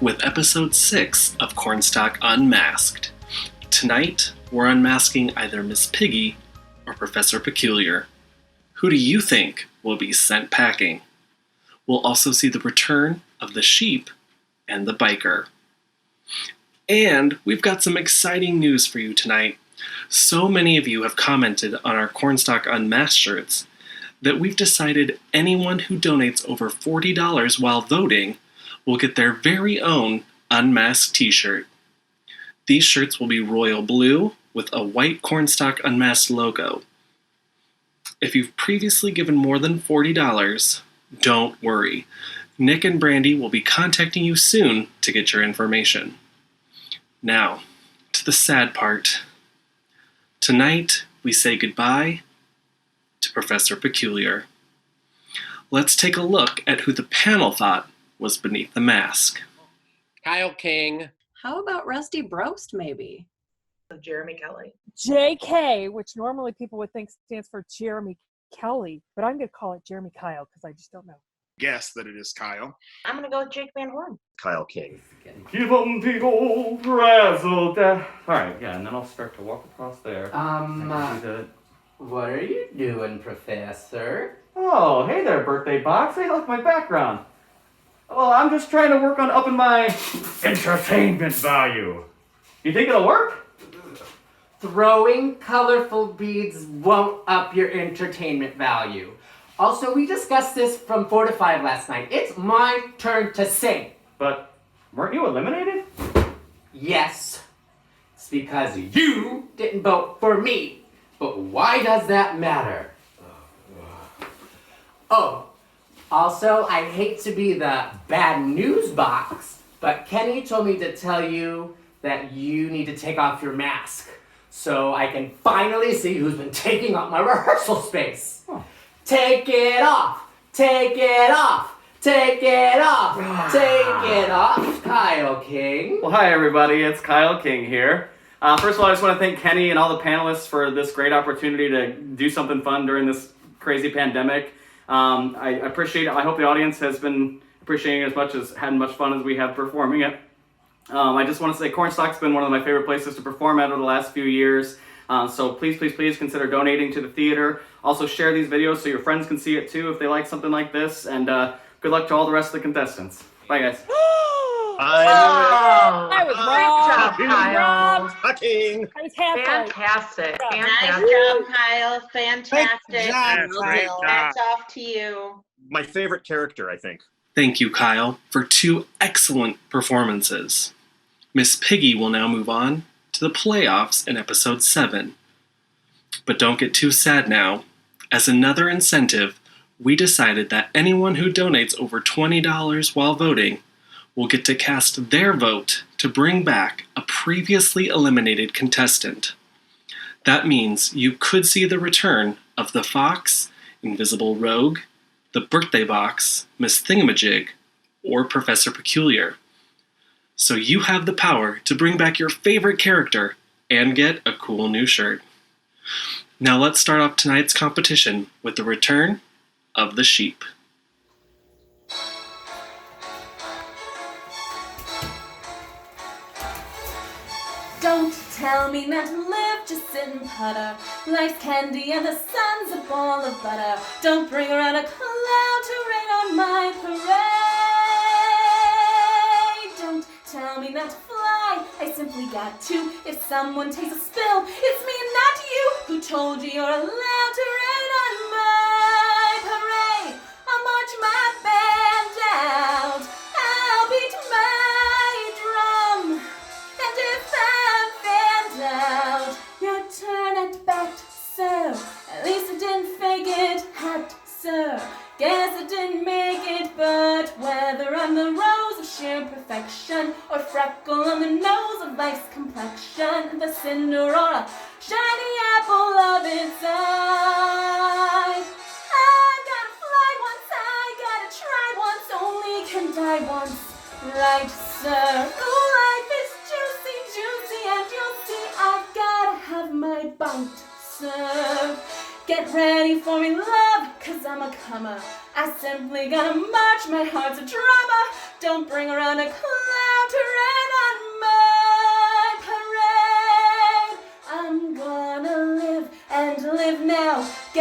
with episode 6 of Cornstalk Unmasked. Tonight, we're unmasking either Miss Piggy or Professor Peculiar. Who do you think will be sent packing? We'll also see the return of the sheep and the biker. And we've got some exciting news for you tonight. So many of you have commented on our Cornstalk Unmasked shirts that we've decided anyone who donates over $40 while voting will get their very own Unmasked t-shirt. These shirts will be royal blue with a white Cornstalk Unmasked logo. If you've previously given more than $40, don't worry. Nick and Brandy will be contacting you soon to get your information. Now, to the sad part. Tonight, we say goodbye to Professor Peculiar. Let's take a look at who the panel thought was beneath the mask. Kyle King. How about Rusty Broast, maybe? Jeremy Kelly. JK, which normally people would think stands for Jeremy Kelly, but I'm going to call it Jeremy Kyle because I just don't know. Guess that it is Kyle. I'm going to go with Jake Van Horn. Kyle King. Give 'em the old razzle dash. Alright, yeah, and then I'll start to walk across there. What are you doing, Professor? Oh, hey there, birthday box. Hey, look, my background. Well, I'm just trying to work on upping my entertainment value. You think it'll work? Throwing colorful beads won't up your entertainment value. Also, we discussed this from 4 to 5 last night. It's my turn to sing. But weren't you eliminated? Yes, it's because you didn't vote for me. But why does that matter? Oh, also, I hate to be the bad news box, but Kenny told me to tell you that you need to take off your mask so I can finally see who's been taking up my rehearsal space. Oh. Take it off! Take it off! Take it off! Take it off, Kyle King. Well, hi everybody, it's Kyle King here. First of all, I just want to thank Kenny and all the panelists for this great opportunity to do something fun during this crazy pandemic. I appreciate it. I hope the audience has been appreciating it had much fun as we have performing it. I just want to say Cornstalk's been one of my favorite places to perform at over the last few years. So please consider donating to the theater. Also share these videos so your friends can see it too if they like something like this. And good luck to all the rest of the contestants. Bye, guys. I was wrong. Good job, Kyle. King. I was halfway. Fantastic. Nice job, Kyle. Fantastic. Great job, Kyle. Hats off to you. My favorite character, I think. Thank you, Kyle, for 2 excellent performances. Miss Piggy will now move on to the playoffs in episode 7. But don't get too sad now. As another incentive, we decided that anyone who donates over $20 while voting will get to cast their vote to bring back a previously eliminated contestant. That means you could see the return of the Fox, Invisible Rogue, the Birthday Box, Miss Thingamajig, or Professor Peculiar. So you have the power to bring back your favorite character and get a cool new shirt. Now let's start off tonight's competition with the return of the sheep. Don't tell me not to live, just sit and putter. Life's candy and the sun's a ball of butter. Don't bring around a cloud to rain on my parade. Don't tell me not to fly, I simply got to. If someone takes a spill, it's me and not you. Who told you you're allowed to rain on my parade? I'll march my band out, I'll beat my drum, and if I'm fanned out, your turn at bat, sir. At least I didn't fake it, hat, sir. Guess I didn't make it, but whether I'm the rose of sheer perfection or freckle on the nose of life's complexion, the Cinderella, shiny apple of its eye. I gotta fly once, I gotta try once, only can die once, right, sir? Oh, life is juicy, and you'll see I've gotta have my bounty, sir. Get ready for me, love, cause I'm a comer. I simply gotta march, my heart's a drama. Don't bring around a cloud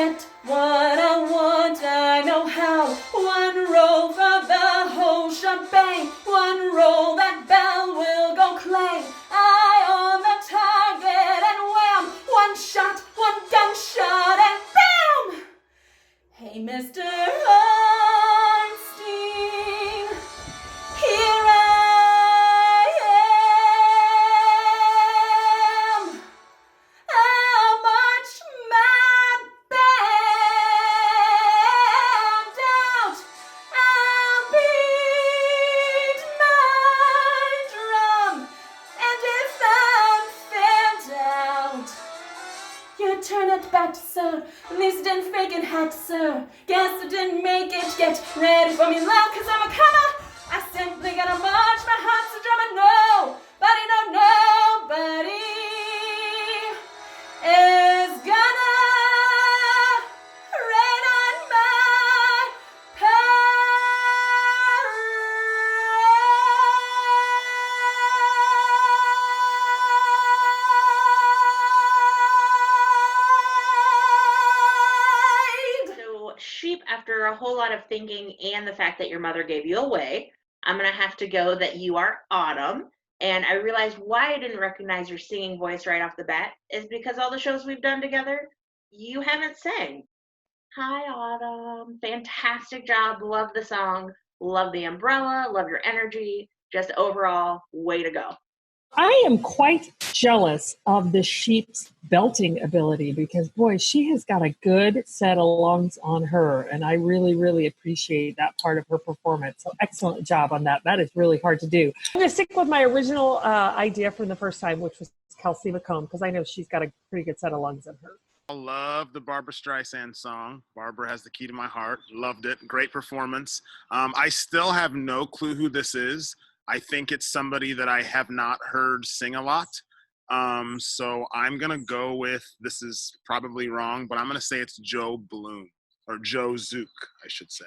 get what I want, I know how. One roll for the whole shebang. One roll, that bell will go clang. Eye on the target and wham! One shot, one gunshot and bam! Hey, Mr. Ornstein, here I am. How much my band out? I'll beat my drum, and if I'm fanned out, you turn it back, sir. At least I didn't fake it, hat, sir. Guess I didn't make it. Get ready for me loud, cause I'm a comer. I simply gotta march, my heart's a drum, and nobody, no, nobody is gonna rain on my parade. So, Sheep, after a whole lot of thinking and the fact that your mother gave you away, I'm going to have to go that you are Autumn. And I realized why I didn't recognize your singing voice right off the bat is because all the shows we've done together, you haven't sang. Hi, Autumn. Fantastic job. Love the song. Love the umbrella. Love your energy. Just overall, way to go. I am quite jealous of the sheep's belting ability because, boy, she has got a good set of lungs on her, and I really, really appreciate that part of her performance. So excellent job on that. That is really hard to do. I'm going to stick with my original idea from the first time, which was Kelsey McComb, because I know she's got a pretty good set of lungs in her. I love the Barbara Streisand song. Barbara Has the Key to My Heart. Loved it. Great performance. I still have no clue who this is. I think it's somebody that I have not heard sing a lot. So I'm going to go with, this is probably wrong, but I'm going to say it's Joe Blume, or Joe Zook, I should say.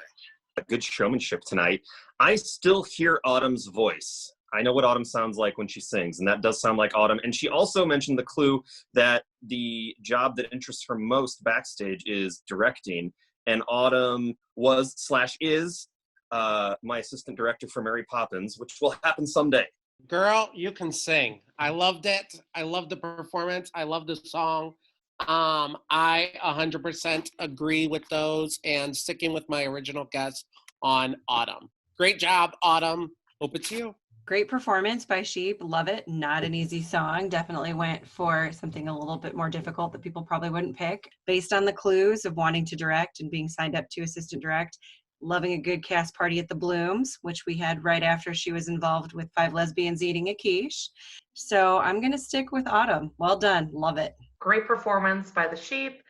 Good showmanship tonight. I still hear Autumn's voice. I know what Autumn sounds like when she sings, and that does sound like Autumn. And she also mentioned the clue that the job that interests her most backstage is directing. And Autumn was/is my assistant director for Mary Poppins, which will happen someday. Girl, you can sing. I loved it. I loved the performance. I love the song. I 100% agree with those and sticking with my original guess on Autumn. Great job, Autumn. Hope it's you. Great performance by Sheep. Love it. Not an easy song. Definitely went for something a little bit more difficult that people probably wouldn't pick. Based on the clues of wanting to direct and being signed up to assistant direct, loving a good cast party at the Blumes, which we had right after she was involved with 5 lesbians eating a quiche. So I'm going to stick with Autumn. Well done. Love it. Great performance by the Sheep.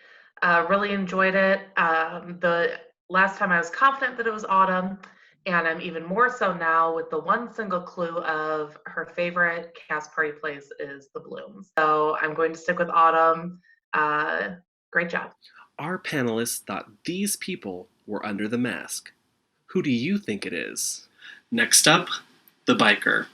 Really enjoyed it. The last time I was confident that it was Autumn, and I'm even more so now with the one single clue of her favorite cast party place is the Blumes. So I'm going to stick with Autumn. Great job. Our panelists thought these people were under the mask. Who do you think it is? Next up, the biker.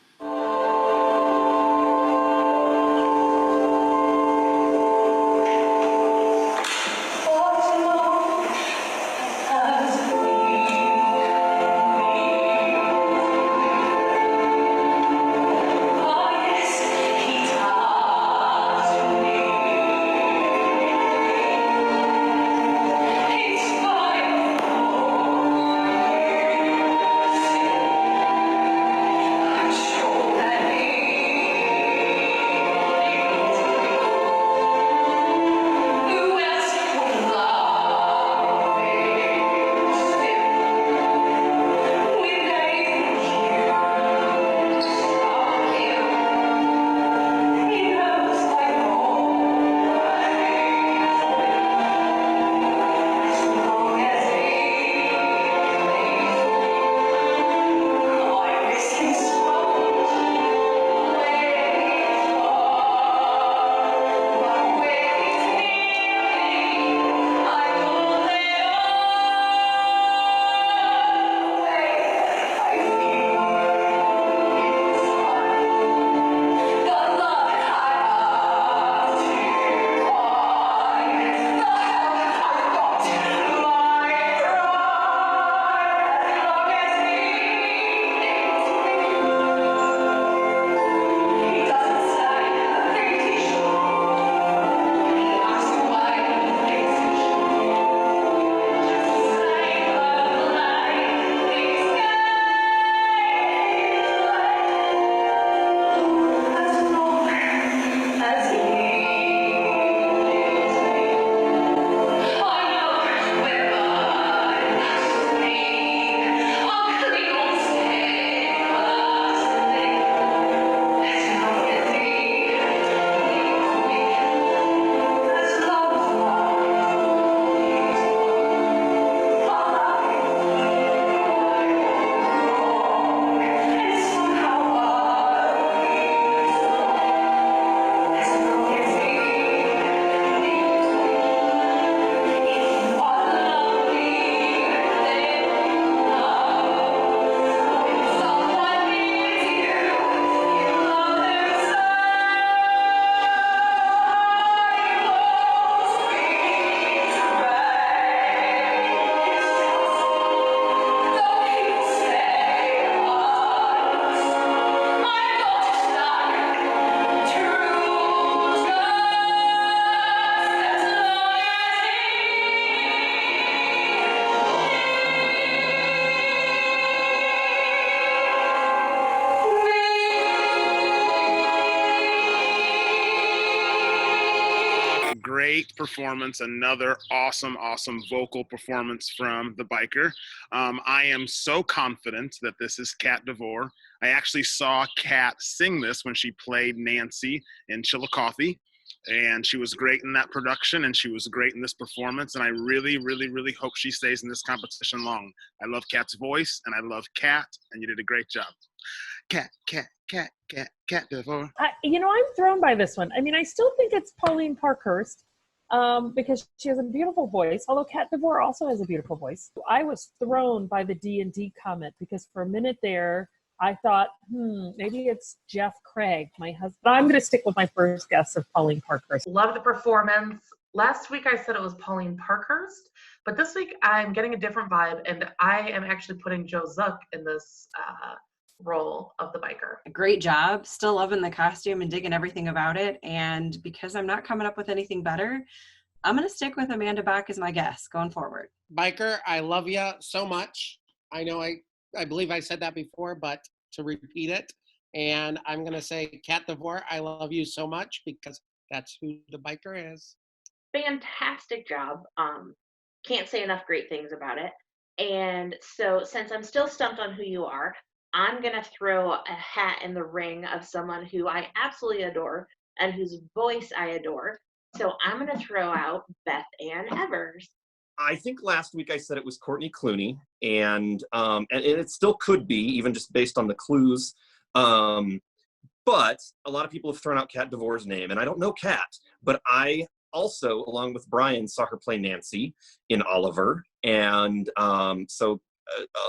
Shut great performance. Another awesome vocal performance from the biker. I am so confident that this is Kat DeVore. I actually saw Kat sing this when she played Nancy in Chillicothe, and she was great in that production, and she was great in this performance, and I really hope she stays in this competition long. I love Kat's voice, and I love Kat, and you did a great job. Kat DeVore. I'm thrown by this one. I mean, I still think it's Pauline Parkhurst because she has a beautiful voice, although Kat DeVore also has a beautiful voice. I was thrown by the D&D comment because for a minute there, I thought, maybe it's Jeff Craig, my husband. But I'm going to stick with my first guess of Pauline Parkhurst. Love the performance. Last week I said it was Pauline Parkhurst, but this week I'm getting a different vibe, and I am actually putting Joe Zuck in this role of the biker. Great job. Still loving the costume and digging everything about it. And because I'm not coming up with anything better, I'm going to stick with Amanda Bach as my guess going forward. Biker, I love you so much. I know I believe I said that before, but to repeat it, and I'm going to say Kat DeVore, I love you so much because that's who the biker is. Fantastic job. Can't say enough great things about it. And so since I'm still stumped on who you are, I'm going to throw a hat in the ring of someone who I absolutely adore and whose voice I adore. So I'm going to throw out Beth Ann Evers. I think last week I said it was Courtney Clooney, and it still could be, even just based on the clues. But a lot of people have thrown out Kat DeVore's name, and I don't know Kat, but I also, along with Brian, saw her play Nancy in Oliver, and so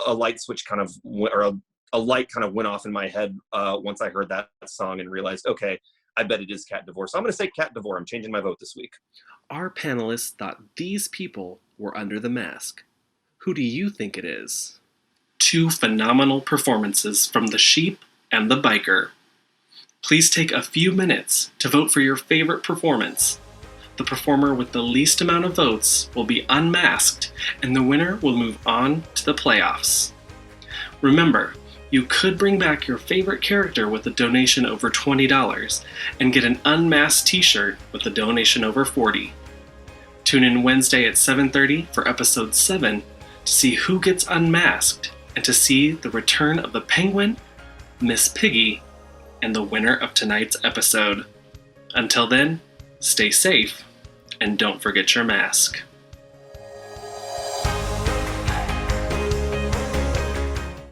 a light switch kind of, or a light kind of went off in my head once I heard that song and realized, okay, I bet it is Kat DeVore. So I'm going to say Kat DeVore. I'm changing my vote this week. Our panelists thought these people were under the mask. Who do you think it is? 2 phenomenal performances from the sheep and the biker. Please take a few minutes to vote for your favorite performance. The performer with the least amount of votes will be unmasked, and the winner will move on to the playoffs. Remember, you could bring back your favorite character with a donation over $20 and get an unmasked t-shirt with a donation over $40. Tune in Wednesday at 7:30 for episode 7 to see who gets unmasked and to see the return of the Penguin, Miss Piggy, and the winner of tonight's episode. Until then, stay safe and don't forget your mask.